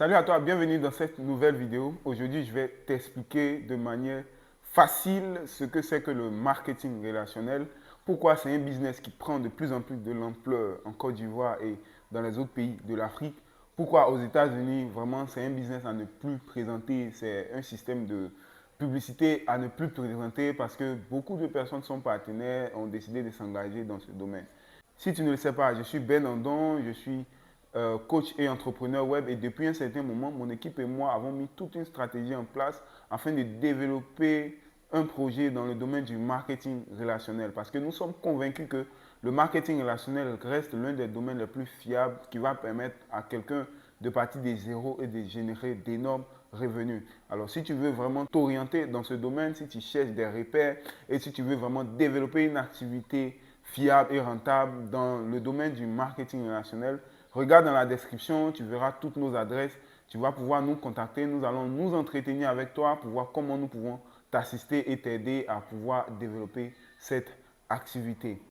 Salut à toi, bienvenue dans cette nouvelle vidéo. Aujourd'hui, je vais t'expliquer de manière facile ce que c'est que le marketing relationnel, pourquoi c'est un business qui prend de plus en plus de l'ampleur en Côte d'Ivoire et dans les autres pays de l'Afrique, pourquoi aux États-Unis, vraiment, c'est un business à ne plus présenter, c'est un système de publicité à ne plus présenter parce que beaucoup de personnes sont partenaires, ont décidé de s'engager dans ce domaine. Si tu ne le sais pas, je suis Ben Andon, je suis coach et entrepreneur web et depuis un certain moment, mon équipe et moi avons mis toute une stratégie en place afin de développer un projet dans le domaine du marketing relationnel parce que nous sommes convaincus que le marketing relationnel reste l'un des domaines les plus fiables qui va permettre à quelqu'un de partir des zéros et de générer d'énormes revenus. Alors, si tu veux vraiment t'orienter dans ce domaine, si tu cherches des repères et si tu veux vraiment développer une activité fiable et rentable dans le domaine du marketing relationnel, regarde dans la description, tu verras toutes nos adresses. Tu vas pouvoir nous contacter. Nous allons nous entretenir avec toi pour voir comment nous pouvons t'assister et t'aider à pouvoir développer cette activité.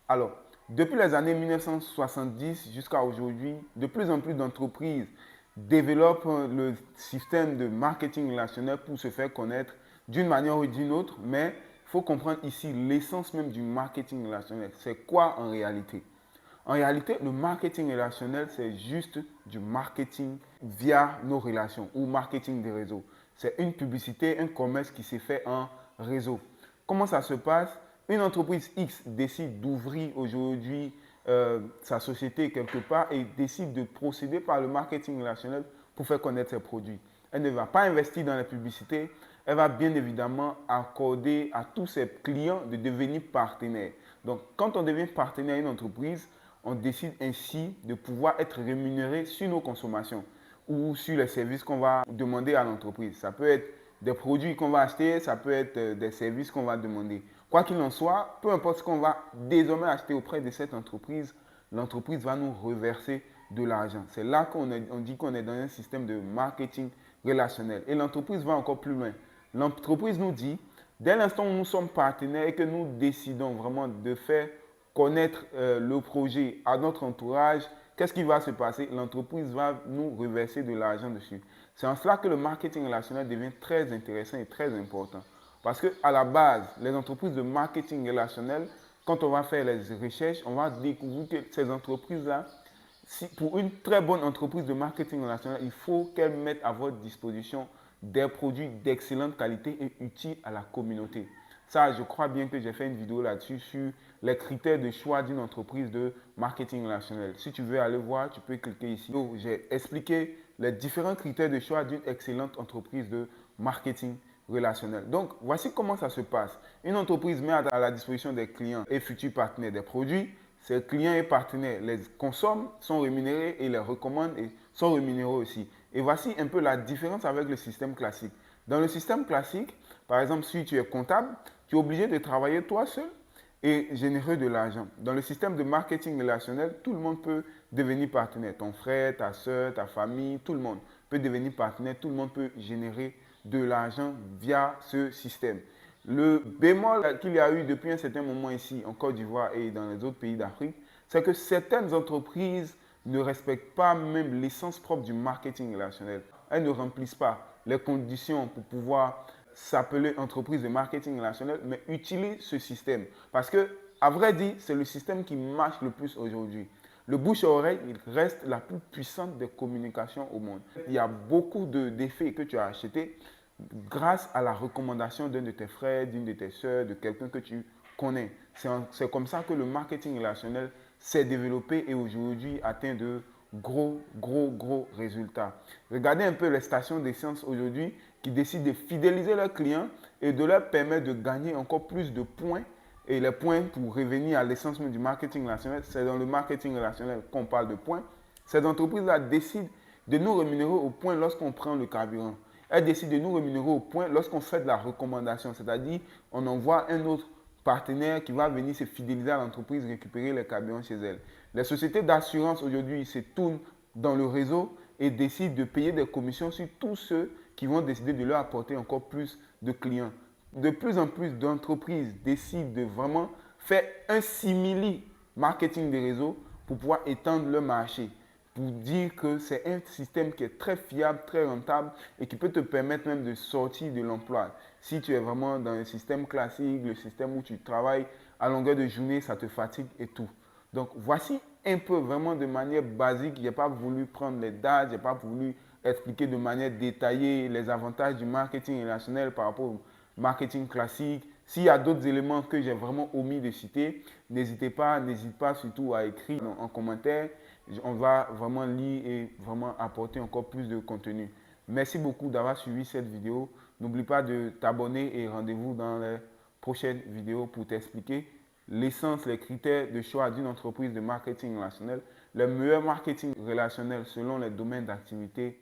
Alors, depuis les années 1970 jusqu'à aujourd'hui, de plus en plus d'entreprises développent le système de marketing relationnel pour se faire connaître d'une manière ou d'une autre, mais il faut comprendre ici l'essence même du marketing relationnel. C'est quoi en réalité? En réalité, le marketing relationnel, c'est juste du marketing via nos relations ou marketing des réseaux. C'est une publicité, un commerce qui s'est fait en réseau. Comment ça se passe? Une entreprise X décide d'ouvrir aujourd'hui sa société quelque part et décide de procéder par le marketing relationnel pour faire connaître ses produits. Elle ne va pas investir dans la publicité, elle va bien évidemment accorder à tous ses clients de devenir partenaires. Donc, quand on devient partenaire à une entreprise, on décide ainsi de pouvoir être rémunéré sur nos consommations ou sur les services qu'on va demander à l'entreprise. Ça peut être des produits qu'on va acheter, ça peut être des services qu'on va demander. Quoi qu'il en soit, peu importe ce qu'on va désormais acheter auprès de cette entreprise, l'entreprise va nous reverser de l'argent. C'est là qu'on dit qu'on est dans un système de marketing relationnel. Et l'entreprise va encore plus loin. L'entreprise nous dit, dès l'instant où nous sommes partenaires et que nous décidons vraiment de faire connaître le projet à notre entourage, qu'est-ce qui va se passer? L'entreprise va nous reverser de l'argent dessus. C'est en cela que le marketing relationnel devient très intéressant et très important. Parce qu'à la base, les entreprises de marketing relationnel, quand on va faire les recherches, on va découvrir que ces entreprises-là, pour une très bonne entreprise de marketing relationnel, il faut qu'elle mette à votre disposition des produits d'excellente qualité et utiles à la communauté. Ça, je crois bien que j'ai fait une vidéo là-dessus sur les critères de choix d'une entreprise de marketing relationnel. Si tu veux aller voir, tu peux cliquer ici. J'ai expliqué les différents critères de choix d'une excellente entreprise de marketing relationnel. Donc, voici comment ça se passe. Une entreprise met à la disposition des clients et futurs partenaires des produits. Ses clients et partenaires les consomment, sont rémunérés et les recommandent et sont rémunérés aussi. Et voici un peu la différence avec le système classique. Dans le système classique, par exemple, si tu es comptable, tu es obligé de travailler toi seul et générer de l'argent. Dans le système de marketing relationnel, tout le monde peut devenir partenaire. Ton frère, ta soeur, ta famille, tout le monde peut devenir partenaire. Tout le monde peut générer de l'argent via ce système. Le bémol qu'il y a eu depuis un certain moment ici en Côte d'Ivoire et dans les autres pays d'Afrique, c'est que certaines entreprises ne respectent pas même l'essence propre du marketing relationnel. Elles ne remplissent pas les conditions pour pouvoir s'appeler entreprise de marketing relationnel, mais utilisent ce système. Parce que, à vrai dire, c'est le système qui marche le plus aujourd'hui. Le bouche à oreille, il reste la plus puissante des communications au monde. Il y a beaucoup d'effets que tu as achetés grâce à la recommandation d'un de tes frères, d'une de tes soeurs, de quelqu'un que tu connais. C'est comme ça que le marketing relationnel s'est développé et aujourd'hui atteint de gros résultats. Regardez un peu les stations d'essence aujourd'hui qui décident de fidéliser leurs clients et de leur permettre de gagner encore plus de points. Et les points, pour revenir à l'essence du marketing relationnel, c'est dans le marketing relationnel qu'on parle de points. Ces entreprises-là décident de nous rémunérer au point lorsqu'on prend le carburant. Elles décident de nous rémunérer au point lorsqu'on fait de la recommandation, c'est-à-dire on envoie un autre partenaire qui va venir se fidéliser à l'entreprise, récupérer les carburants chez elle. Les sociétés d'assurance aujourd'hui se tournent dans le réseau et décident de payer des commissions sur tous ceux qui vont décider de leur apporter encore plus de clients. De plus en plus d'entreprises décident de vraiment fait un simili marketing des réseaux pour pouvoir étendre le marché, pour dire que c'est un système qui est très fiable, très rentable et qui peut te permettre même de sortir de l'emploi. Si tu es vraiment dans un système classique, le système où tu travailles à longueur de journée, ça te fatigue et tout. Donc voici un peu vraiment de manière basique. Je n'ai pas voulu prendre les dates, je n'ai pas voulu expliquer de manière détaillée les avantages du marketing relationnel par rapport au marketing classique. S'il y a d'autres éléments que j'ai vraiment omis de citer, n'hésite pas surtout à écrire en commentaire. On va vraiment lire et vraiment apporter encore plus de contenu. Merci beaucoup d'avoir suivi cette vidéo. N'oublie pas de t'abonner et rendez-vous dans les prochaines vidéos pour t'expliquer l'essence, les critères de choix d'une entreprise de marketing relationnel, le meilleur marketing relationnel selon les domaines d'activité